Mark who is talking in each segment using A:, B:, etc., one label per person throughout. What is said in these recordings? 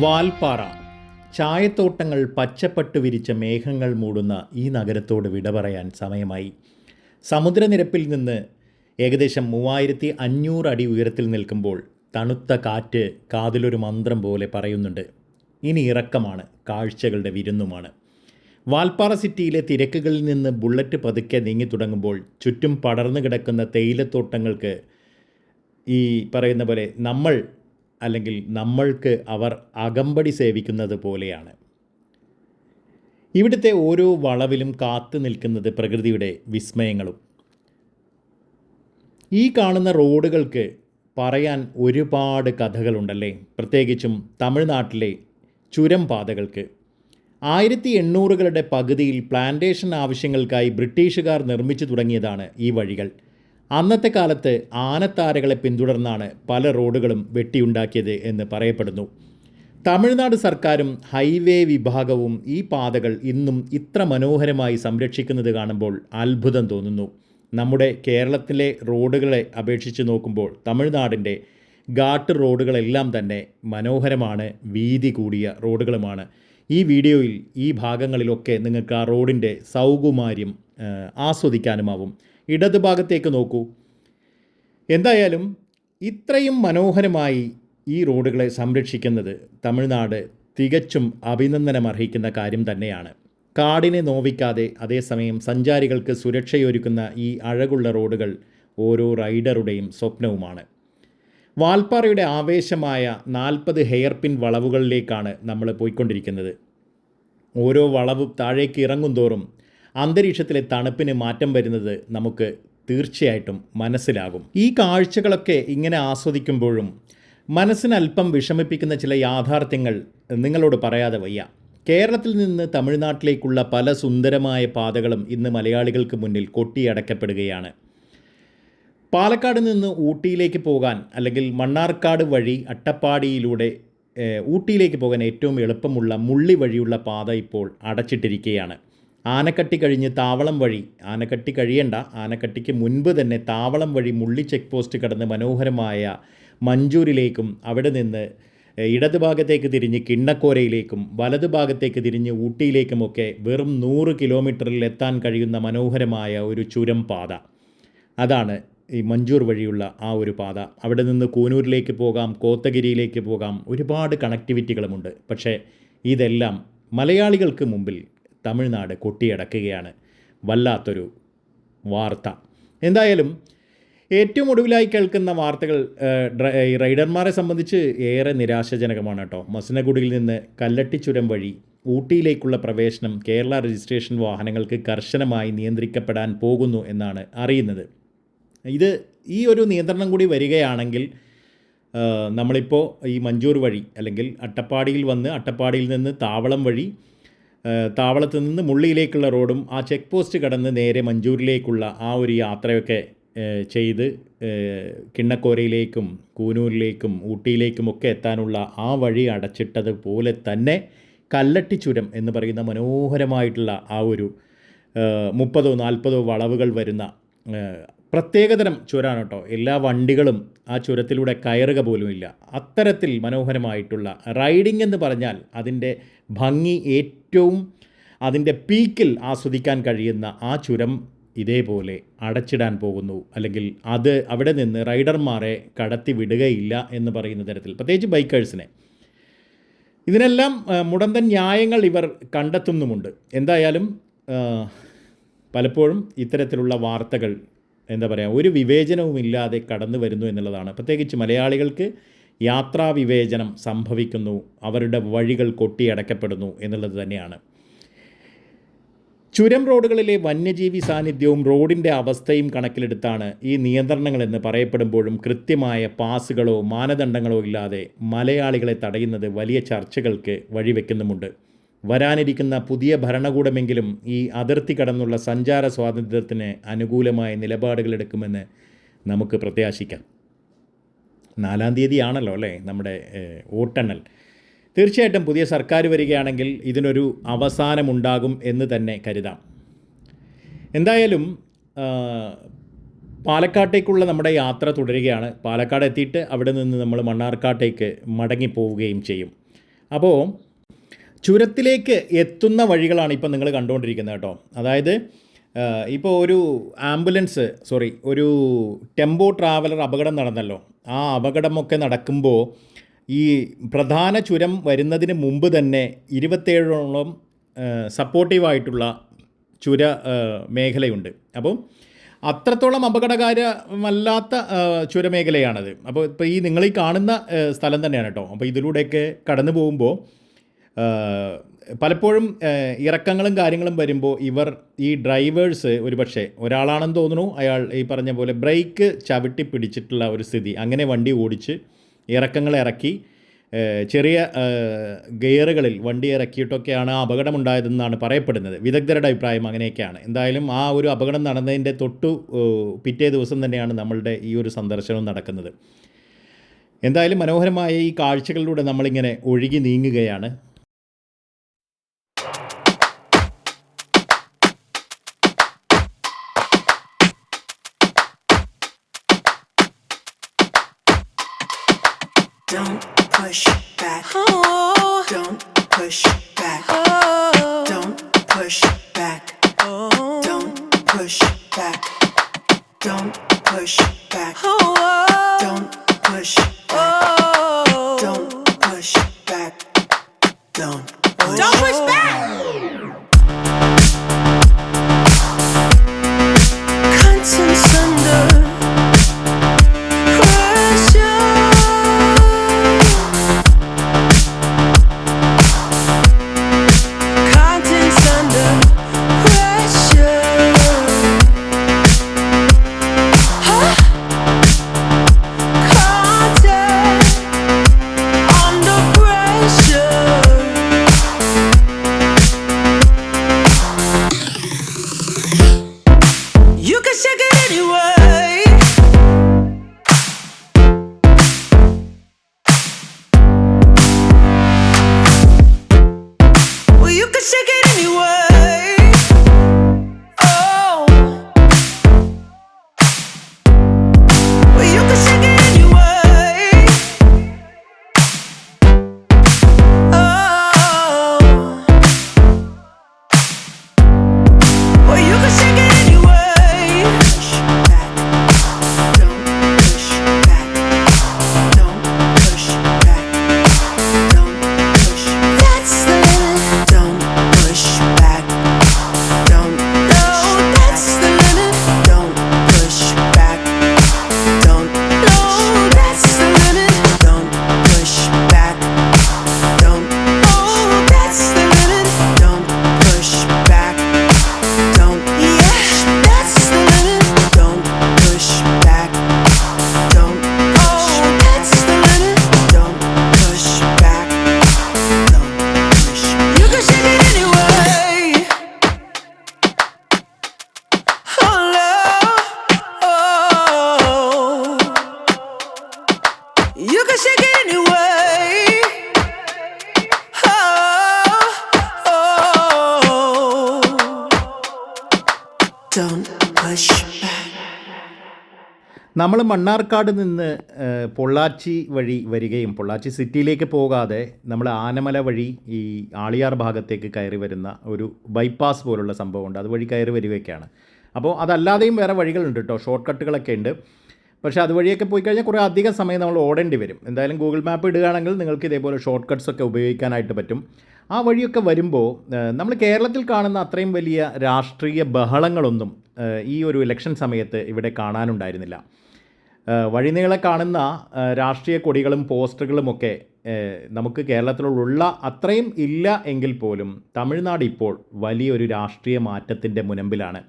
A: വാൽപ്പാറ ചായത്തോട്ടങ്ങൾ പച്ചപ്പട്ട് വിരിച്ച മേഘങ്ങൾ മൂടുന്ന ഈ നഗരത്തോട് വിട പറയാൻ സമയമായി. സമുദ്രനിരപ്പിൽ നിന്ന് ഏകദേശം 3500 അടി ഉയരത്തിൽ നിൽക്കുമ്പോൾ തണുത്ത കാറ്റ് കാതിലൊരു മന്ത്രം പോലെ പറയുന്നുണ്ട്. ഇനി ഇറക്കമാണ്, കാഴ്ചകളുടെ വിരുന്നുമാണ്. വാൽപ്പാറ സിറ്റിയിലെ തിരക്കുകളിൽ നിന്ന് ബുള്ളറ്റ് പതുക്കെ നീങ്ങി തുടങ്ങുമ്പോൾ ചുറ്റും പടർന്നു കിടക്കുന്ന തേയിലത്തോട്ടങ്ങൾക്ക് ഈ പറയുന്ന പോലെ നമ്മൾക്ക് അവർ അകമ്പടി സേവിക്കുന്നത് പോലെയാണ്. ഇവിടുത്തെ ഓരോ വളവിലും കാത്തു നിൽക്കുന്നത് പ്രകൃതിയുടെ വിസ്മയങ്ങളും. ഈ കാണുന്ന റോഡുകൾക്ക് പറയാൻ ഒരുപാട് കഥകളുണ്ടല്ലേ, പ്രത്യേകിച്ചും തമിഴ്നാട്ടിലെ ചുരം പാതകൾക്ക്. 1800കളുടെ പകുതിയിൽ പ്ലാന്റേഷൻ ആവശ്യങ്ങൾക്കായി ബ്രിട്ടീഷുകാർ നിർമ്മിച്ചു തുടങ്ങിയതാണ് ഈ വഴികൾ. അന്നത്തെ കാലത്ത് ആനത്താരകളെ പിന്തുടർന്നാണ് പല റോഡുകളും വെട്ടിയുണ്ടാക്കിയത് എന്ന് പറയപ്പെടുന്നു. തമിഴ്നാട് സർക്കാരും ഹൈവേ വിഭാഗവും ഈ പാതകൾ ഇന്നും ഇത്ര മനോഹരമായി സംരക്ഷിക്കുന്നത് കാണുമ്പോൾ അത്ഭുതം തോന്നുന്നു. നമ്മുടെ കേരളത്തിലെ റോഡുകളെ അപേക്ഷിച്ച് നോക്കുമ്പോൾ തമിഴ്നാടിൻ്റെ ഘാട്ട് റോഡുകളെല്ലാം തന്നെ മനോഹരമാണ്, വീതി കൂടിയ റോഡുകളുമാണ്. ഈ വീഡിയോയിൽ ഈ ഭാഗങ്ങളിലൊക്കെ നിങ്ങൾക്ക് ആ റോഡിൻ്റെ സൗകുമാര്യം ആസ്വദിക്കാനുമാവും. ഇടതുഭാഗത്തേക്ക് നോക്കൂ. എന്തായാലും ഇത്രയും മനോഹരമായി ഈ റോഡുകളെ സംരക്ഷിക്കുന്നത് തമിഴ്നാട് തികച്ചും അഭിനന്ദനമർഹിക്കുന്ന കാര്യം തന്നെയാണ്. കാടിനെ നോവിക്കാതെ അതേസമയം സഞ്ചാരികൾക്ക് സുരക്ഷയൊരുക്കുന്ന ഈ അഴകുള്ള റോഡുകൾ ഓരോ റൈഡറുടെയും സ്വപ്നവുമാണ്. വാൽപ്പാറയുടെ ആവേശമായ 40 ഹെയർപിൻ വളവുകളിലേക്കാണ് നമ്മൾ പോയിക്കൊണ്ടിരിക്കുന്നത്. ഓരോ വളവും താഴേക്ക് ഇറങ്ങും തോറും അന്തരീക്ഷത്തിലെ തണുപ്പിന് മാറ്റം വരുന്നത് നമുക്ക് തീർച്ചയായിട്ടും മനസ്സിലാകും. ഈ കാഴ്ചകളൊക്കെ ഇങ്ങനെ ആസ്വദിക്കുമ്പോഴും മനസ്സിന് അല്പം വിഷമിപ്പിക്കുന്ന ചില യാഥാർത്ഥ്യങ്ങൾ നിങ്ങളോട് പറയാതെ വയ്യ. കേരളത്തിൽ നിന്ന് തമിഴ്നാട്ടിലേക്കുള്ള പല സുന്ദരമായ പാതകളും ഇന്ന് മലയാളികൾക്ക് മുന്നിൽ കൊട്ടിയടക്കപ്പെടുകയാണ്. പാലക്കാട് നിന്ന് ഊട്ടിയിലേക്ക് പോകാൻ അല്ലെങ്കിൽ മണ്ണാർക്കാട് വഴി അട്ടപ്പാടിയിലൂടെ ഊട്ടിയിലേക്ക് പോകാൻ ഏറ്റവും എളുപ്പമുള്ള മുള്ളി വഴിയുള്ള പാത ഇപ്പോൾ അടച്ചിട്ടിരിക്കുകയാണ്. ആനക്കട്ടി കഴിഞ്ഞ് താവളം വഴി, ആനക്കട്ടി കഴിയണ്ട, ആനക്കട്ടിക്ക് മുൻപ് തന്നെ താവളം വഴി മുള്ളി ചെക്ക് പോസ്റ്റ് കടന്ന് മനോഹരമായ മഞ്ചൂരിലേക്കും അവിടെ നിന്ന് ഇടതുഭാഗത്തേക്ക് തിരിഞ്ഞ് കിണ്ണക്കോരയിലേക്കും വലതുഭാഗത്തേക്ക് തിരിഞ്ഞ് ഊട്ടിയിലേക്കുമൊക്കെ വെറും 100 കിലോമീറ്ററിൽ എത്താൻ കഴിയുന്ന മനോഹരമായ ഒരു ചുരം പാത. അതാണ് ഈ മഞ്ചൂർ വഴിയുള്ള ആ ഒരു പാത. അവിടെ നിന്ന് കൂനൂരിലേക്ക് പോകാം, കോത്തഗിരിയിലേക്ക് പോകാം, ഒരുപാട് കണക്ടിവിറ്റികളുമുണ്ട്. പക്ഷേ ഇതെല്ലാം മലയാളികൾക്ക് മുമ്പിൽ തമിഴ്നാട് കൊട്ടിയടക്കുകയാണ്. വല്ലാത്തൊരു വാർത്ത. എന്തായാലും ഏറ്റവും ഒടുവിലായി കേൾക്കുന്ന വാർത്തകൾ റൈഡർമാരെ സംബന്ധിച്ച് ഏറെ നിരാശാജനകമാണ് കേട്ടോ. മസനഗുഡിയിൽ നിന്ന് കല്ലട്ടി ചുരം വഴി ഊട്ടിയിലേക്കുള്ള പ്രവേശനം കേരള രജിസ്ട്രേഷൻ വാഹനങ്ങൾക്ക് കർശനമായി നിയന്ത്രിക്കപ്പെടാൻ പോകുന്നു എന്നാണ് അറിയുന്നത്. ഈ ഒരു നിയന്ത്രണം കൂടി വരികയാണെങ്കിൽ നമ്മളിപ്പോൾ ഈ മഞ്ചൂർ വഴി അല്ലെങ്കിൽ അട്ടപ്പാടിയിൽ വന്ന് അട്ടപ്പാടിയിൽ നിന്ന് താവളം വഴി, താവളത്ത് നിന്ന് മുള്ളിയിലേക്കുള്ള റോഡും ആ ചെക്ക് പോസ്റ്റ് കടന്ന് നേരെ മഞ്ചൂരിലേക്കുള്ള ആ ഒരു യാത്രയൊക്കെ ചെയ്ത് കിണ്ണക്കോരയിലേക്കും കൂനൂരിലേക്കും ഊട്ടിയിലേക്കുമൊക്കെ എത്താനുള്ള ആ വഴി അടച്ചിട്ടതുപോലെ തന്നെ കല്ലട്ടി ചുരം എന്ന് പറയുന്ന മനോഹരമായിട്ടുള്ള ആ ഒരു 30-40 വളവുകൾ വരുന്ന പ്രത്യേകതരം ചുരമാണ് കേട്ടോ. എല്ലാ വണ്ടികളും ആ ചുരത്തിലൂടെ കയറുക പോലുമില്ല. അത്തരത്തിൽ മനോഹരമായിട്ടുള്ള റൈഡിംഗ് എന്ന് പറഞ്ഞാൽ അതിൻ്റെ ഭംഗി ഏറ്റവും അതിൻ്റെ പീക്കിൽ ആസ്വദിക്കാൻ കഴിയുന്ന ആ ചുരം ഇതേപോലെ അടച്ചിടാൻ പോകുന്നു, അല്ലെങ്കിൽ അത് അവിടെ നിന്ന് റൈഡർമാരെ കടത്തി വിടുകയില്ല എന്ന് പറയുന്ന തരത്തിൽ, പ്രത്യേകിച്ച് ബൈക്കേഴ്സിനെ. ഇതിനെല്ലാം മുടന്തൻ ന്യായങ്ങൾ ഇവർ കണ്ടെത്തുന്നുമുണ്ട്. എന്തായാലും പലപ്പോഴും ഇത്തരത്തിലുള്ള വാർത്തകൾ ഒരു വിവേചനവുമില്ലാതെ കടന്നു വരുന്നു എന്നുള്ളതാണ്. പ്രത്യേകിച്ച് മലയാളികൾക്ക് യാത്രാ വിവേചനം സംഭവിക്കുന്നു, അവരുടെ വഴികൾ കൊട്ടിയടക്കപ്പെടുന്നു എന്നുള്ളത് തന്നെയാണ്. ചുരം റോഡുകളിലെ വന്യജീവി സാന്നിധ്യവും റോഡിൻ്റെ അവസ്ഥയും കണക്കിലെടുത്താണ് ഈ നിയന്ത്രണങ്ങളെന്ന് പറയപ്പെടുമ്പോഴും കൃത്യമായ പാസുകളോ മാനദണ്ഡങ്ങളോ ഇല്ലാതെ മലയാളികളെ തടയുന്നത് വലിയ ചർച്ചകൾക്ക് വഴിവെക്കുന്നുമുണ്ട്. വരാനിരിക്കുന്ന പുതിയ ഭരണകൂടമെങ്കിലും ഈ അതിർത്തി കടന്നുള്ള സഞ്ചാര സ്വാതന്ത്ര്യത്തിന് അനുകൂലമായ നിലപാടുകളെടുക്കുമെന്ന് നമുക്ക് പ്രത്യാശിക്കാം. 4-ാം തീയതിയാണല്ലോ അല്ലേ നമ്മുടെ വോട്ടെണ്ണൽ. തീർച്ചയായിട്ടും പുതിയ സർക്കാർ വരികയാണെങ്കിൽ ഇതിനൊരു അവസാനമുണ്ടാകും എന്ന് തന്നെ കരുതാം. എന്തായാലും പാലക്കാട്ടേക്കുള്ള നമ്മുടെ യാത്ര തുടരുകയാണ്. പാലക്കാട് എത്തിയിട്ട് അവിടെ നിന്ന് നമ്മൾ മണ്ണാർക്കാട്ടേക്ക് മടങ്ങിപ്പോവുകയും ചെയ്യും. അപ്പോൾ ചുരത്തിലേക്ക് എത്തുന്ന വഴികളാണ് ഇപ്പോൾ നിങ്ങൾ കണ്ടുകൊണ്ടിരിക്കുന്നത് കേട്ടോ. അതായത് ഇപ്പോൾ ഒരു ടെമ്പോ ട്രാവലർ അപകടം നടന്നല്ലോ. ആ അപകടമൊക്കെ നടക്കുമ്പോൾ ഈ പ്രധാന ചുരം വരുന്നതിന് മുമ്പ് തന്നെ 27ഓളം സപ്പോർട്ടീവായിട്ടുള്ള ചുര മേഖലയുണ്ട്. അപ്പോൾ അത്രത്തോളം അപകടകാരമല്ലാത്ത ചുരമേഖലയാണത്. അപ്പോൾ ഇപ്പോൾ നിങ്ങൾ കാണുന്ന സ്ഥലം തന്നെയാണ് കേട്ടോ. അപ്പോൾ ഇതിലൂടെയൊക്കെ കടന്നു പോകുമ്പോൾ പലപ്പോഴും ഇറക്കങ്ങളും കാര്യങ്ങളും വരുമ്പോൾ ഈ ഡ്രൈവേഴ്സ് ഒരുപക്ഷെ ഒരാളാണെന്ന് തോന്നുന്നു, അയാൾ ഈ പറഞ്ഞ പോലെ ബ്രേക്ക് ചവിട്ടി പിടിച്ചിട്ടുള്ള ഒരു സ്ഥിതി, അങ്ങനെ വണ്ടി ഓടിച്ച് ഇറക്കങ്ങൾ ഇറക്കി ചെറിയ ഗിയറുകളിൽ വണ്ടി ഇറക്കിയിട്ടൊക്കെയാണ് ആ അപകടമുണ്ടായതെന്നാണ് പറയപ്പെടുന്നത്. വിദഗ്ധരുടെ അഭിപ്രായം അങ്ങനെയൊക്കെയാണ്. എന്തായാലും ആ ഒരു അപകടം നടന്നതിൻ്റെ പിറ്റേ ദിവസം തന്നെയാണ് നമ്മളുടെ ഈ ഒരു സന്ദർശനം നടക്കുന്നത്. എന്തായാലും മനോഹരമായ ഈ കാഴ്ചകളിലൂടെ നമ്മളിങ്ങനെ ഒഴുകി നീങ്ങുകയാണ്.
B: Don't push back. Oh. Don't push back. Oh. Don't push back. Oh. Don't push back. Don't push back. Oh. Don't push back. Oh. Don't push back. Don't push back. Constant thunder.
A: നമ്മൾ മണ്ണാർക്കാട് നിന്ന് പൊള്ളാച്ചി വഴി വരികയും പൊള്ളാച്ചി സിറ്റിയിലേക്ക് പോകാതെ നമ്മൾ ആനമല വഴി ഈ ആളിയാർ ഭാഗത്തേക്ക് കയറി വരുന്ന ഒരു ബൈപ്പാസ് പോലുള്ള സംഭവമുണ്ട്. അതുവഴി കയറി വരികയൊക്കെയാണ്. അപ്പോൾ അതല്ലാതെയും വേറെ വഴികളുണ്ട് കേട്ടോ, ഷോർട്ട് കട്ടുകളൊക്കെ ഉണ്ട്. പക്ഷേ അതുവഴിയൊക്കെ പോയി കഴിഞ്ഞാൽ കുറേ അധികം സമയം നമ്മൾ ഓടേണ്ടി വരും. എന്തായാലും ഗൂഗിൾ മാപ്പ് ഇടുകയാണെങ്കിൽ നിങ്ങൾക്ക് ഇതേപോലെ ഷോർട്ട് കട്ട്സൊക്കെ ഉപയോഗിക്കാനായിട്ട് പറ്റും. ആ വഴിയൊക്കെ വരുമ്പോൾ നമ്മൾ കേരളത്തിൽ കാണുന്ന അത്രയും വലിയ രാഷ്ട്രീയ ബഹളങ്ങളൊന്നും ഈ ഒരു ഇലക്ഷൻ സമയത്ത് ഇവിടെ കാണാനുണ്ടായിരുന്നില്ല. വഴിനീളെ കാണുന്ന രാഷ്ട്രീയ കൊടികളും പോസ്റ്ററുകളുമൊക്കെ നമുക്ക് കേരളത്തിലുള്ള അത്രയും ഇല്ല എങ്കിൽ പോലും തമിഴ്നാട് ഇപ്പോൾ വലിയൊരു രാഷ്ട്രീയ മാറ്റത്തിൻ്റെ മുനമ്പിലാണ്.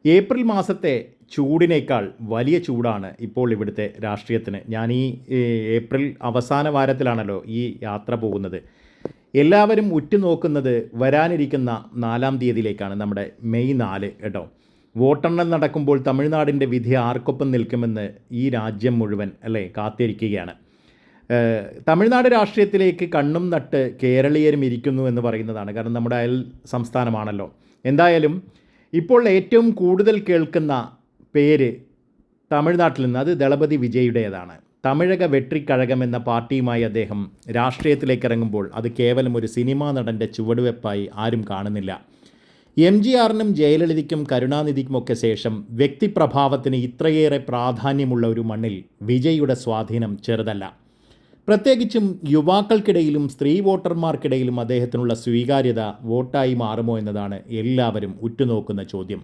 A: ഏപ്രിൽ മാസത്തെ ചൂടിനേക്കാൾ വലിയ ചൂടാണ് ഇപ്പോൾ ഇവിടുത്തെ രാഷ്ട്രീയത്തിന്. ഞാൻ ഈ ഏപ്രിൽ അവസാന വാരത്തിലാണല്ലോ ഈ യാത്ര പോകുന്നത്. എല്ലാവരും ഉറ്റുനോക്കുന്നത് വരാനിരിക്കുന്ന 4-ാം തീയതിയിലേക്കാണ്, നമ്മുടെ മെയ് 4 കേട്ടോ. വോട്ടെണ്ണൽ നടക്കുമ്പോൾ തമിഴ്നാടിൻ്റെ വിധി ആർക്കൊപ്പം നിൽക്കുമെന്ന് ഈ രാജ്യം മുഴുവൻ കാത്തിരിക്കുകയാണ്. തമിഴ്നാട് രാഷ്ട്രീയത്തിലേക്ക് കണ്ണും നട്ട് കേരളീയരും ഇരിക്കുന്നു എന്ന് പറയുന്നതാണ്. കാരണം നമ്മുടെ അയൽ സംസ്ഥാനമാണല്ലോ. എന്തായാലും ഇപ്പോൾ ഏറ്റവും കൂടുതൽ കേൾക്കുന്ന പേര് തമിഴ്നാട്ടിൽ നിന്ന് അത് ദളപതി വിജയുടേതാണ്. തമിഴക വെട്രിക്കഴകം എന്ന പാർട്ടിയുമായി അദ്ദേഹം രാഷ്ട്രീയത്തിലേക്ക് ഇറങ്ങുമ്പോൾ അത് കേവലം ഒരു സിനിമാ നടൻ്റെ ചുവടുവെപ്പായി ആരും കാണുന്നില്ല. MGRനും ജയലളിതയ്ക്കും കരുണാനിധിക്കുമൊക്കെ ശേഷം വ്യക്തിപ്രഭാവത്തിന് ഇത്രയേറെ പ്രാധാന്യമുള്ള ഒരു മണ്ണിൽ വിജയുടെ സ്വാധീനം ചെറുതല്ല. പ്രത്യേകിച്ചും യുവാക്കൾക്കിടയിലും സ്ത്രീ വോട്ടർമാർക്കിടയിലും അദ്ദേഹത്തിനുള്ള സ്വീകാര്യത വോട്ടായി മാറുമോ എന്നതാണ് എല്ലാവരും ഉറ്റുനോക്കുന്ന ചോദ്യം.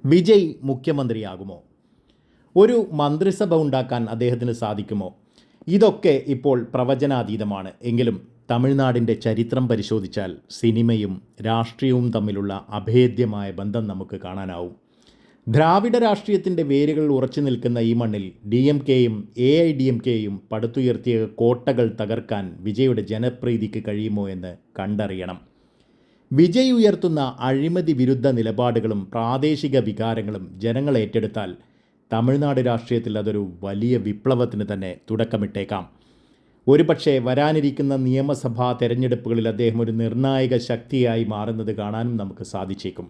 A: വിജയ് മുഖ്യമന്ത്രിയാകുമോ? ഒരു മന്ത്രിസഭ ഉണ്ടാക്കാൻ അദ്ദേഹത്തിന് സാധിക്കുമോ? ഇതൊക്കെ ഇപ്പോൾ പ്രവചനാതീതമാണ്. എങ്കിലും തമിഴ്നാടിൻ്റെ ചരിത്രം പരിശോധിച്ചാൽ സിനിമയും രാഷ്ട്രീയവും തമ്മിലുള്ള അഭേദ്യമായ ബന്ധം നമുക്ക് കാണാനാവും. ദ്രാവിഡ രാഷ്ട്രീയത്തിൻ്റെ വേരുകൾ ഉറച്ചു നിൽക്കുന്ന ഈ മണ്ണിൽ DMKയും AIDMKയും പടുത്തുയർത്തിയ കോട്ടകൾ തകർക്കാൻ വിജയുടെ ജനപ്രീതിക്ക് കഴിയുമോ എന്ന് കണ്ടറിയണം. വിജയ് ഉയർത്തുന്ന അഴിമതി വിരുദ്ധ നിലപാടുകളും പ്രാദേശിക വികാരങ്ങളും ജനങ്ങൾ ഏറ്റെടുത്താൽ തമിഴ്നാട് രാഷ്ട്രീയത്തിൽ അതൊരു വലിയ വിപ്ലവത്തിന് തന്നെ തുടക്കമിട്ടേക്കാം. ഒരുപക്ഷെ വരാനിരിക്കുന്ന നിയമസഭാ തെരഞ്ഞെടുപ്പുകളിൽ അദ്ദേഹം ഒരു നിർണായക ശക്തിയായി മാറുന്നത് കാണാനും നമുക്ക് സാധിച്ചേക്കും.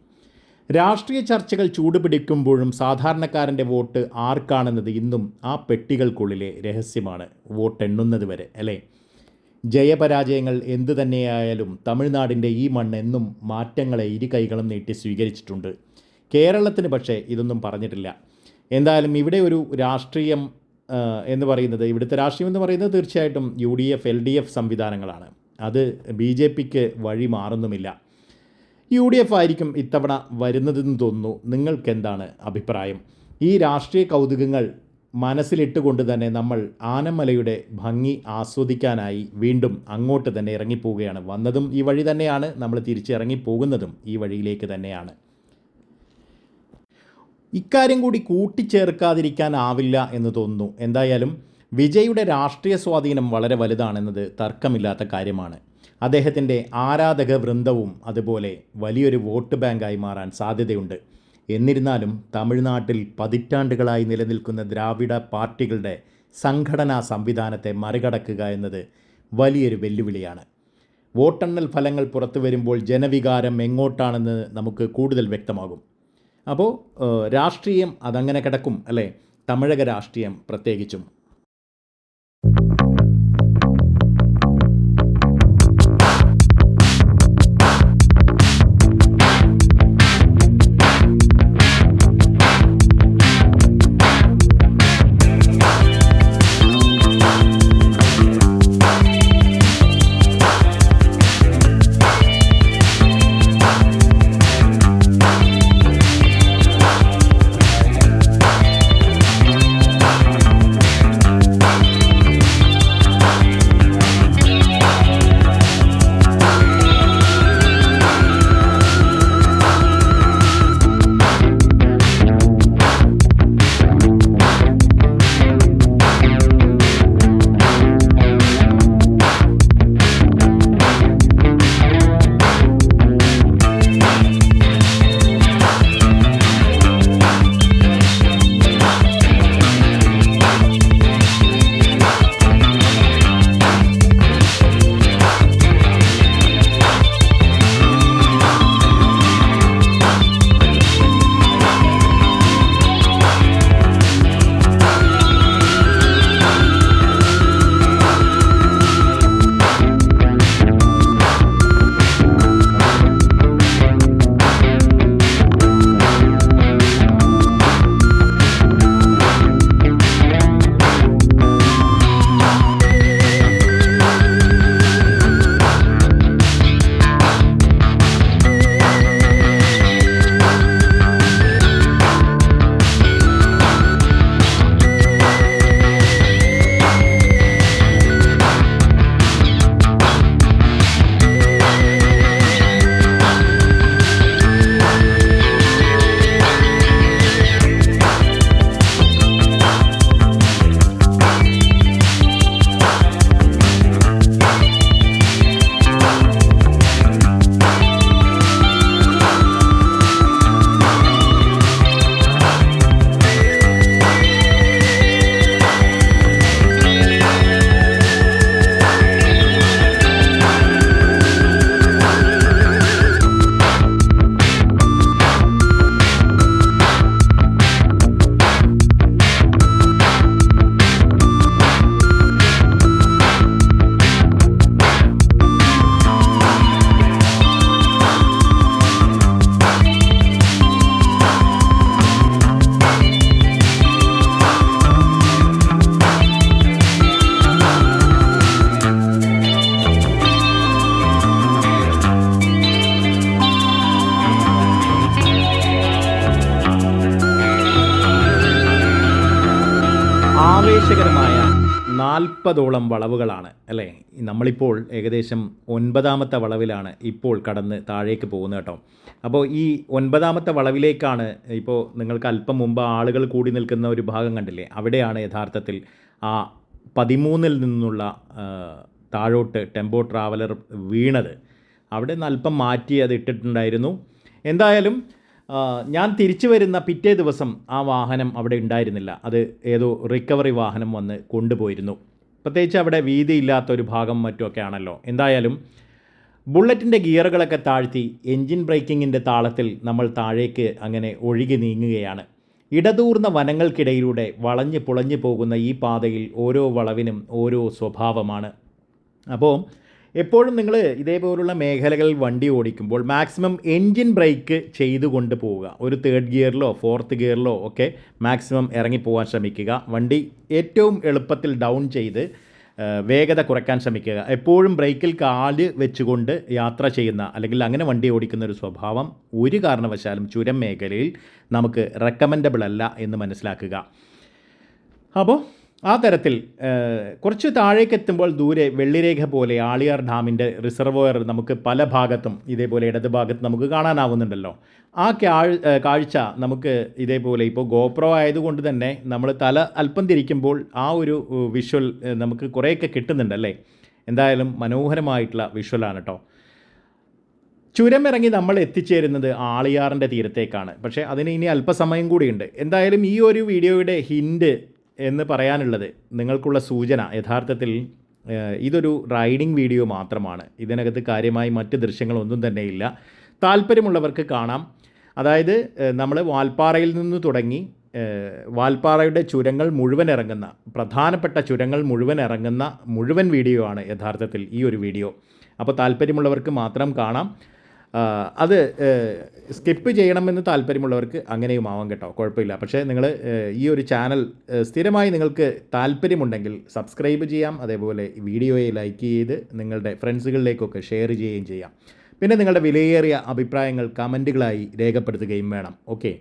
A: രാഷ്ട്രീയ ചർച്ചകൾ ചൂടുപിടിക്കുമ്പോഴും സാധാരണക്കാരൻ്റെ വോട്ട് ആർക്കാണെന്നത് ഇന്നും ആ പെട്ടികൾക്കുള്ളിലെ രഹസ്യമാണ്, വോട്ടെണ്ണുന്നത് വരെ, അല്ലേ? ജയപരാജയങ്ങൾ എന്തു തന്നെയായാലും തമിഴ്നാടിൻ്റെ ഈ മണ്ണ് എന്നും മാറ്റങ്ങളെ ഇരു കൈകളും നീട്ടി സ്വീകരിച്ചിട്ടുണ്ട്. കേരളത്തിന് പക്ഷേ ഇതൊന്നും പറഞ്ഞിട്ടില്ല. എന്തായാലും ഇവിടെ ഒരു രാഷ്ട്രീയം എന്ന് പറയുന്നത്, ഇവിടുത്തെ രാഷ്ട്രീയം എന്ന് പറയുന്നത് തീർച്ചയായിട്ടും UDF LDF സംവിധാനങ്ങളാണ്. അത് BJPക്ക് വഴി മാറുന്നുമില്ല. UDF ആയിരിക്കും ഇത്തവണ വരുന്നതെന്ന് തോന്നുന്നു. നിങ്ങൾക്കെന്താണ് അഭിപ്രായം? ഈ രാഷ്ട്രീയ കൗതുകങ്ങൾ മനസ്സിലിട്ടുകൊണ്ട് തന്നെ നമ്മൾ ആനമലയുടെ ഭംഗി ആസ്വദിക്കാനായി വീണ്ടും അങ്ങോട്ട് തന്നെ ഇറങ്ങിപ്പോവുകയാണ്. വന്നതും ഈ വഴി തന്നെയാണ്, നമ്മൾ തിരിച്ചിറങ്ങിപ്പോകുന്നതും ഈ വഴിയിലേക്ക് തന്നെയാണ്. ഇക്കാര്യം കൂടി കൂട്ടിച്ചേർക്കാതിരിക്കാനാവില്ല എന്ന് തോന്നുന്നു. എന്തായാലും വിജയുടെ രാഷ്ട്രീയ സ്വാധീനം വളരെ വലുതാണെന്നത് തർക്കമില്ലാത്ത കാര്യമാണ്. അദ്ദേഹത്തിൻ്റെ ആരാധക വൃന്ദവും അതുപോലെ വലിയൊരു വോട്ട് ബാങ്കായി മാറാൻ സാധ്യതയുണ്ട്. എന്നിരുന്നാലും തമിഴ്നാട്ടിൽ പതിറ്റാണ്ടുകളായി നിലനിൽക്കുന്ന ദ്രാവിഡ പാർട്ടികളുടെ സംഘടനാ സംവിധാനത്തെ മറികടക്കുക എന്നത് വലിയൊരു വെല്ലുവിളിയാണ്. വോട്ടെണ്ണൽ ഫലങ്ങൾ പുറത്തു വരുമ്പോൾ ജനവികാരം എങ്ങോട്ടാണെന്ന് നമുക്ക് കൂടുതൽ വ്യക്തമാകും. അപ്പോൾ രാഷ്ട്രീയം അതങ്ങനെ കിടക്കും, അല്ലേ? തമിഴക രാഷ്ട്രീയം പ്രത്യേകിച്ചും. ആവേശകരമായ 40ഓളം വളവുകളാണ് അല്ലേ. നമ്മളിപ്പോൾ ഏകദേശം 9ാമത്തെ വളവിലാണ് ഇപ്പോൾ കടന്ന് താഴേക്ക് പോകുന്നത് കേട്ടോ. അപ്പോൾ ഈ 9ാമത്തെ വളവിലേക്കാണ് ഇപ്പോൾ നിങ്ങൾക്ക് അല്പം മുമ്പ് ആളുകൾ കൂടി നിൽക്കുന്ന ഒരു ഭാഗം കണ്ടില്ലേ, അവിടെയാണ് യഥാർത്ഥത്തിൽ ആ 13ൽ നിന്നുള്ള താഴോട്ട് ടെമ്പോ ട്രാവലർ വീണത്. അവിടെ നിന്ന് അല്പം മാറ്റി അത് ഇട്ടിട്ടുണ്ടായിരുന്നു. എന്തായാലും ഞാൻ തിരിച്ചു വരുന്ന പിറ്റേ ദിവസം ആ വാഹനം അവിടെ ഉണ്ടായിരുന്നില്ല. അത് ഏതോ റിക്കവറി വാഹനം വന്ന് കൊണ്ടുപോയിരുന്നു. പ്രത്യേകിച്ച് അവിടെ വീതിയില്ലാത്തൊരു ഭാഗം മറ്റുമൊക്കെ ആണല്ലോ. എന്തായാലും ബുള്ളറ്റിൻ്റെ ഗിയറുകളൊക്കെ താഴ്ത്തി എൻജിൻ ബ്രേക്കിങ്ങിൻ്റെ താളത്തിൽ നമ്മൾ താഴേക്ക് അങ്ങനെ ഒഴുകി നീങ്ങുകയാണ്. ഇടതൂർന്ന വനങ്ങൾക്കിടയിലൂടെ വളഞ്ഞ് പുളഞ്ഞു പോകുന്ന ഈ പാതയിൽ ഓരോ വളവിനും ഓരോ സ്വഭാവമാണ്. അപ്പോൾ എപ്പോഴും നിങ്ങൾ ഇതേപോലുള്ള മേഖലകളിൽ വണ്ടി ഓടിക്കുമ്പോൾ മാക്സിമം എൻജിൻ ബ്രേക്ക് ചെയ്തുകൊണ്ട് പോവുക. ഒരു 3rd ഗിയറിലോ 4th ഗിയറിലോ ഒക്കെ മാക്സിമം ഇറങ്ങിപ്പോകാൻ ശ്രമിക്കുക. വണ്ടി ഏറ്റവും എളുപ്പത്തിൽ ഡൗൺ ചെയ്ത് വേഗത കുറയ്ക്കാൻ ശ്രമിക്കുക. എപ്പോഴും ബ്രേക്കിൽ കാല് വെച്ചുകൊണ്ട് യാത്ര ചെയ്യുന്ന അല്ലെങ്കിൽ അങ്ങനെ വണ്ടി ഓടിക്കുന്ന ഒരു സ്വഭാവം ഒരു കാരണവശാലും ചുരം മേഖലയിൽ നമുക്ക് റെക്കമെൻഡബിൾ അല്ല എന്ന് മനസ്സിലാക്കുക. അപ്പോൾ ആ തരത്തിൽ കുറച്ച് താഴേക്ക് എത്തുമ്പോൾ ദൂരെ വെള്ളിരേഖ പോലെ ആളിയാർ ഡാമിൻ്റെ റിസർവോയർ നമുക്ക് പല ഭാഗത്തും ഇതേപോലെ ഇടത് ഭാഗത്ത് നമുക്ക് കാണാനാവുന്നുണ്ടല്ലോ. ആ കാഴ്ച നമുക്ക് ഇതേപോലെ ഇപ്പോൾ ഗോപ്രോ ആയതുകൊണ്ട് തന്നെ നമ്മൾ തല അല്പം തിരിക്കുമ്പോൾ ആ ഒരു വിഷ്വൽ നമുക്ക് കുറേയൊക്കെ കിട്ടുന്നുണ്ടല്ലേ. എന്തായാലും മനോഹരമായിട്ടുള്ള വിഷ്വലാണ് കേട്ടോ. ചുരമിറങ്ങി നമ്മൾ എത്തിച്ചേരുന്നത് ആളിയാറിൻ്റെ തീരത്തേക്കാണ്. പക്ഷേ അതിന് ഇനി അല്പസമയം കൂടിയുണ്ട്. എന്തായാലും ഈ ഒരു വീഡിയോയുടെ ഹിൻഡ് എന്ന് പറയാനുള്ളത്, നിങ്ങൾക്കുള്ള സൂചന, യഥാർത്ഥത്തിൽ ഇതൊരു റൈഡിംഗ് വീഡിയോ മാത്രമാണ്. ഇതിനകത്ത് കാര്യമായി മറ്റ് ദൃശ്യങ്ങളൊന്നും തന്നെ ഇല്ല. താല്പര്യമുള്ളവർക്ക് കാണാം. അതായത് നമ്മൾ വാൽപ്പാറയിൽ നിന്ന് തുടങ്ങി വാൽപ്പാറയുടെ ചുരങ്ങൾ മുഴുവൻ ഇറങ്ങുന്ന, പ്രധാനപ്പെട്ട ചുരങ്ങൾ മുഴുവൻ വീഡിയോ ആണ് യഥാർത്ഥത്തിൽ ഈ ഒരു വീഡിയോ. അപ്പോൾ താല്പര്യമുള്ളവർക്ക് മാത്രം കാണാം. അത് സ്കിപ്പ് ചെയ്യണമെന്ന് താല്പര്യമുള്ളവർക്ക് അങ്ങനെയും ആവാം കേട്ടോ, കുഴപ്പമില്ല. പക്ഷേ നിങ്ങൾ ഈ ഒരു ചാനൽ സ്ഥിരമായി നിങ്ങൾക്ക് താല്പര്യമുണ്ടെങ്കിൽ സബ്സ്ക്രൈബ് ചെയ്യാം. അതേപോലെ വീഡിയോയെ ലൈക്ക് ചെയ്ത് നിങ്ങളുടെ ഫ്രണ്ട്സുകളിലേക്കൊക്കെ ഷെയർ ചെയ്യുകയും ചെയ്യാം. പിന്നെ നിങ്ങളുടെ വിലയേറിയ അഭിപ്രായങ്ങൾ കമൻറ്റുകളായി രേഖപ്പെടുത്തുകയും വേണം. ഓക്കെ.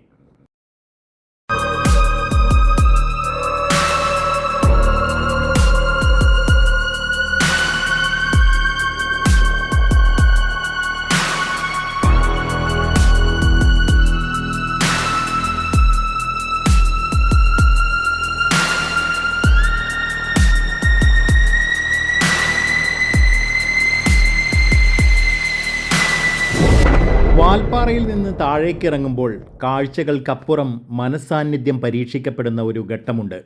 A: വാൽപ്പാറയിൽ നിന്ന് താഴേക്കിറങ്ങുമ്പോൾ കാഴ്ചകൾക്കപ്പുറം മനസ്സാന്നിധ്യം പരീക്ഷിക്കപ്പെടുന്ന ഒരു ഘട്ടമുണ്ട്.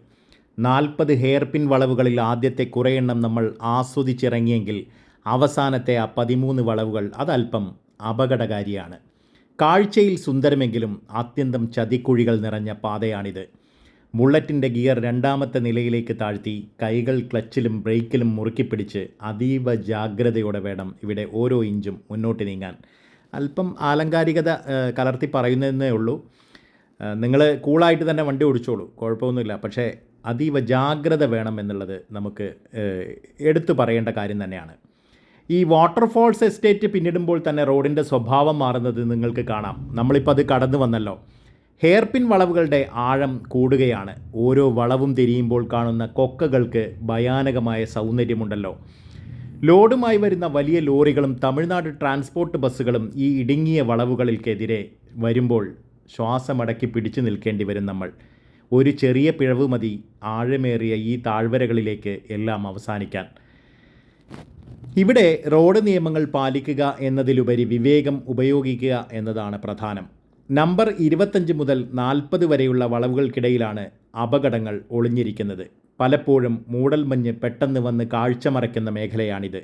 A: 40 ഹെയർപിൻ വളവുകളിൽ ആദ്യത്തെ കുറേയെണ്ണം നമ്മൾ ആസ്വദിച്ചിറങ്ങിയെങ്കിൽ അവസാനത്തെ ആ 13 വളവുകൾ അതല്പം അപകടകാരിയാണ്. കാഴ്ചയിൽ സുന്ദരമെങ്കിലും അത്യന്തം ചതിക്കുഴികൾ നിറഞ്ഞ പാതയാണിത്. ബുള്ളറ്റിൻ്റെ ഗിയർ 2ാമത്തെ നിലയിലേക്ക് താഴ്ത്തി കൈകൾ ക്ലച്ചിലും ബ്രേക്കിലും മുറുക്കിപ്പിടിച്ച് അതീവ ജാഗ്രതയോടെ വേണം ഇവിടെ ഓരോ ഇഞ്ചും മുന്നോട്ട് നീങ്ങാൻ. അല്പം ആലങ്കാരികത കലർത്തി പറയുന്നതേ ഉള്ളൂ. നിങ്ങൾ കൂളായിട്ട് തന്നെ വണ്ടി ഓടിച്ചോളൂ, കുഴപ്പമൊന്നുമില്ല. പക്ഷേ അതീവ ജാഗ്രത വേണം എന്നുള്ളത് നമുക്ക് എടുത്തു പറയേണ്ട കാര്യം തന്നെയാണ്. ഈ വാട്ടർഫോൾസ് എസ്റ്റേറ്റ് പിന്നിടുമ്പോൾ തന്നെ റോഡിൻ്റെ സ്വഭാവം മാറുന്നത് നിങ്ങൾക്ക് കാണാം. നമ്മളിപ്പോൾ അത് കടന്നു വന്നല്ലോ. ഹെയർപിൻ വളവുകളുടെ ആഴം കൂടുകയാണ്. ഓരോ വളവും തിരിയുമ്പോൾ കാണുന്ന കൊക്കകൾക്ക് ഭയാനകമായ സൗന്ദര്യമുണ്ടല്ലോ. ലോഡുമായി വരുന്ന വലിയ ലോറികളും തമിഴ്നാട് ട്രാൻസ്പോർട്ട് ബസ്സുകളും ഈ ഇടുങ്ങിയ വളവുകൾക്കെതിരെ വരുമ്പോൾ ശ്വാസമടക്കി പിടിച്ചു നിൽക്കേണ്ടി വരും നമ്മൾ. ഒരു ചെറിയ പിഴവ് മതി ആഴമേറിയ ഈ താഴ്വരകളിലേക്ക് എല്ലാം അവസാനിക്കാൻ. ഇവിടെ റോഡ് നിയമങ്ങൾ പാലിക്കുക എന്നതിലുപരി വിവേകം ഉപയോഗിക്കുക എന്നതാണ് പ്രധാനം. നമ്പർ 25 മുതൽ 40 വരെയുള്ള വളവുകൾക്കിടയിലാണ് അപകടങ്ങൾ ഒളിഞ്ഞിരിക്കുന്നത്. പലപ്പോഴും മൂടൽമഞ്ഞ് പെട്ടെന്ന് വന്ന് കാഴ്ച മറയ്ക്കുന്ന മേഖലയാണിത്.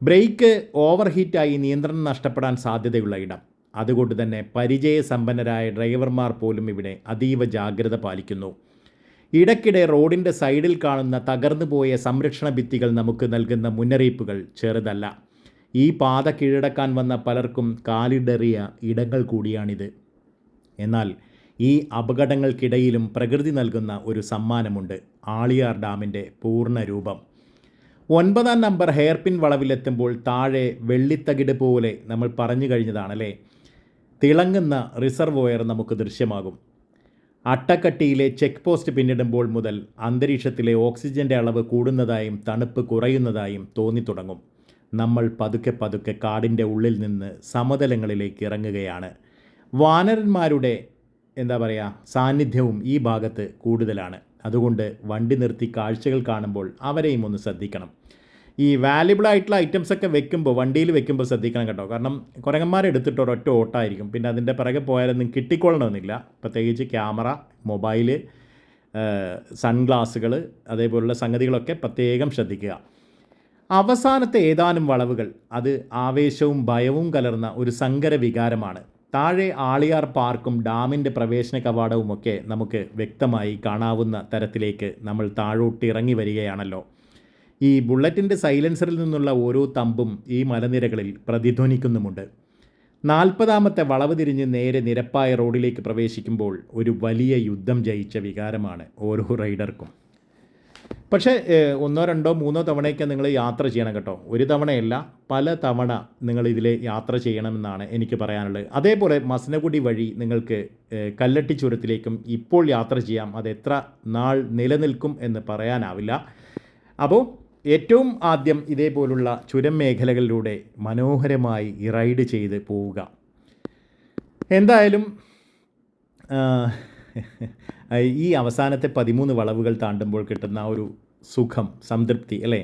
A: ബ്രേക്ക് ഓവർഹീറ്റായി നിയന്ത്രണം നഷ്ടപ്പെടാൻ സാധ്യതയുള്ള ഇടം. അതുകൊണ്ട് തന്നെ പരിചയസമ്പന്നരായ ഡ്രൈവർമാർ പോലും ഇവിടെ അതീവ ജാഗ്രത പാലിക്കുന്നു. ഇടയ്ക്കിടെ റോഡിൻ്റെ സൈഡിൽ കാണുന്ന തകർന്നു പോയ സംരക്ഷണ ഭിത്തികൾ നമുക്ക് നൽകുന്ന മുന്നറിയിപ്പുകൾ ചെറുതല്ല. ഈ പാത കീഴടക്കാൻ വന്ന പലർക്കും കാലിടറിയ ഇടങ്ങൾ കൂടിയാണിത്. എന്നാൽ ഈ അപകടങ്ങൾക്കിടയിലും പ്രകൃതി നൽകുന്ന ഒരു സമ്മാനമുണ്ട്, ആളിയാർ ഡാമിൻ്റെ പൂർണ്ണ രൂപം. 9ാം നമ്പർ ഹെയർപിൻ വളവിലെത്തുമ്പോൾ താഴെ വെള്ളിത്തകിട് പോലെ നമ്മൾ പറഞ്ഞു കഴിഞ്ഞതാണല്ലേ, തിളങ്ങുന്ന റിസർവോയർ നമുക്ക് ദൃശ്യമാകും. അട്ടക്കട്ടിയിലെ ചെക്ക് പോസ്റ്റ് പിന്നിടുമ്പോൾ മുതൽ അന്തരീക്ഷത്തിലെ ഓക്സിജൻ്റെ അളവ് കൂടുന്നതായും തണുപ്പ് കുറയുന്നതായും തോന്നിത്തുടങ്ങും. നമ്മൾ പതുക്കെ പതുക്കെ കാടിൻ്റെ ഉള്ളിൽ നിന്ന് സമതലങ്ങളിലേക്ക് ഇറങ്ങുകയാണ്. വാനരന്മാരുടെ സാന്നിധ്യവും ഈ ഭാഗത്ത് കൂടുതലാണ്. അതുകൊണ്ട് വണ്ടി നിർത്തി കാഴ്ചകൾ കാണുമ്പോൾ അവരെയും ഒന്ന് ശ്രദ്ധിക്കണം. ഈ വാല്യുബിൾ ആയിട്ടുള്ള ഐറ്റംസൊക്കെ വണ്ടിയിൽ വെക്കുമ്പോൾ ശ്രദ്ധിക്കണം കേട്ടോ. കാരണം കുരങ്ങന്മാരെടുത്തിട്ട് ഒരൊറ്റ ഓട്ടമായിരിക്കും. പിന്നെ അതിൻ്റെ പിറകെ പോയാലൊന്നും കിട്ടിക്കൊള്ളണമെന്നില്ല. പ്രത്യേകിച്ച് ക്യാമറ, മൊബൈല്, സൺഗ്ലാസുകൾ, അതേപോലുള്ള സംഗതികളൊക്കെ പ്രത്യേകം ശ്രദ്ധിക്കുക. അവസാനത്തെ ഏതാനും വളവുകൾ അത് ആവേശവും ഭയവും കലർന്ന ഒരു സങ്കര വികാരമാണ്. താഴെ ആളിയാർ പാർക്കും ഡാമിൻ്റെ പ്രവേശന കവാടവുമൊക്കെ നമുക്ക് വ്യക്തമായി കാണാവുന്ന തരത്തിലേക്ക് നമ്മൾ താഴോട്ട് ഇറങ്ങി വരികയാണല്ലോ. ഈ ബുള്ളറ്റിൻ്റെ സൈലൻസറിൽ നിന്നുള്ള ഓരോ തമ്പും ഈ മലനിരകളിൽ പ്രതിധ്വനിക്കുന്നുമുണ്ട്. 40ാമത്തെ വളവ് തിരിഞ്ഞ് നേരെ നിരപ്പായ റോഡിലേക്ക് പ്രവേശിക്കുമ്പോൾ ഒരു വലിയ യുദ്ധം ജയിച്ച വികാരമാണ് ഓരോ റൈഡർക്കും. പക്ഷേ 1, 2, 3 തവണയൊക്കെ നിങ്ങൾ യാത്ര ചെയ്യണം കേട്ടോ. ഒരു തവണയല്ല, പല തവണ നിങ്ങൾ ഇതിൽ യാത്ര ചെയ്യണമെന്നാണ് എനിക്ക് പറയാനുള്ളത്. അതേപോലെ മസനഗുഡി വഴി നിങ്ങൾക്ക് കല്ലട്ടി ചുരത്തിലേക്കും ഇപ്പോൾ യാത്ര ചെയ്യാം. അത് എത്ര നാൾ നിലനിൽക്കും എന്ന് പറയാനാവില്ല. അപ്പോൾ ഏറ്റവും ആദ്യം ഇതേപോലുള്ള ചുരം മേഖലകളിലൂടെ മനോഹരമായി റൈഡ് ചെയ്ത് പോവുക. എന്തായാലും ഈ അവസാനത്തെ 13 വളവുകൾ താണ്ടുമ്പോൾ കിട്ടുന്ന ഒരു സുഖം, സംതൃപ്തി അല്ലേ,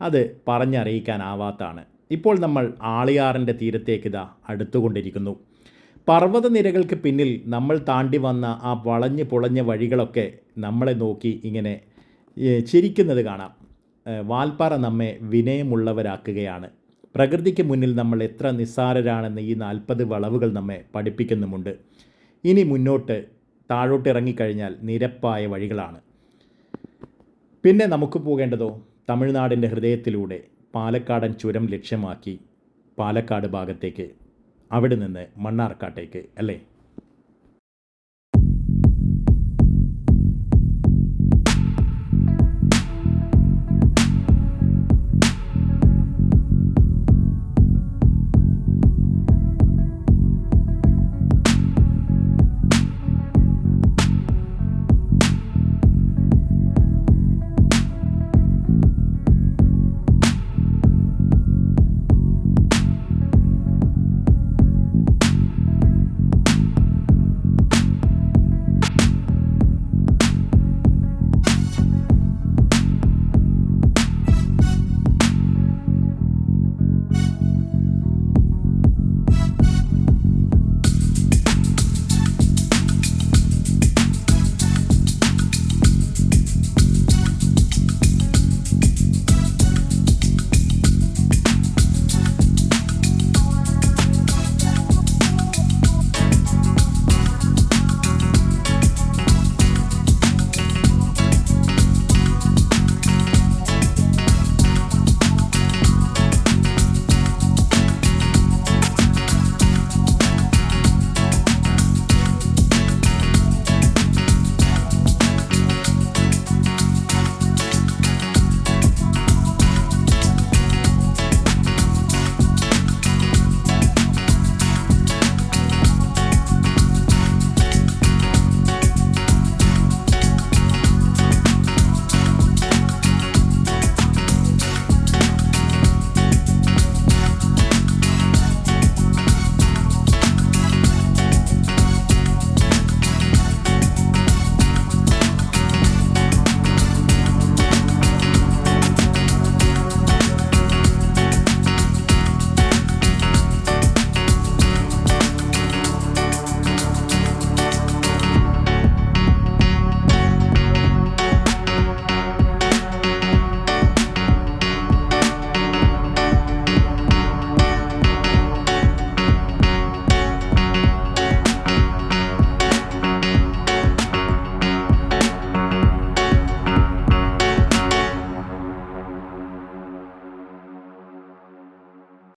A: അത് പറഞ്ഞറിയിക്കാനാവാത്തതാണ്. ഇപ്പോൾ നമ്മൾ ആളിയാറിൻ്റെ തീരത്തേക്ക് അടുത്തുകൊണ്ടിരിക്കുന്നു. പർവ്വതനിരകൾക്ക് പിന്നിൽ നമ്മൾ താണ്ടി വന്ന ആ വളഞ്ഞ് പൊളഞ്ഞ വഴികളൊക്കെ നമ്മളെ നോക്കി ഇങ്ങനെ ചിരിക്കുന്നത് കാണാം. വാൽപ്പാറ നമ്മെ വിനയമുള്ളവരാക്കുകയാണ്. പ്രകൃതിക്ക് മുന്നിൽ നമ്മൾ എത്ര നിസ്സാരരാണെന്ന് ഈ 40 വളവുകൾ നമ്മെ പഠിപ്പിക്കുന്നുമുണ്ട്. ഇനി മുന്നോട്ട് താഴോട്ട് ഇറങ്ങിക്കഴിഞ്ഞാൽ നിരപ്പായ വഴികളാണ്. പിന്നെ നമുക്ക് പോകേണ്ടതോ തമിഴ്നാടിൻ്റെ ഹൃദയത്തിലൂടെ പാലക്കാടൻ ചുരം ലക്ഷ്യമാക്കി പാലക്കാട് ഭാഗത്തേക്ക്, അവിടെ നിന്ന് മണ്ണാർക്കാട്ടേക്ക് അല്ലേ.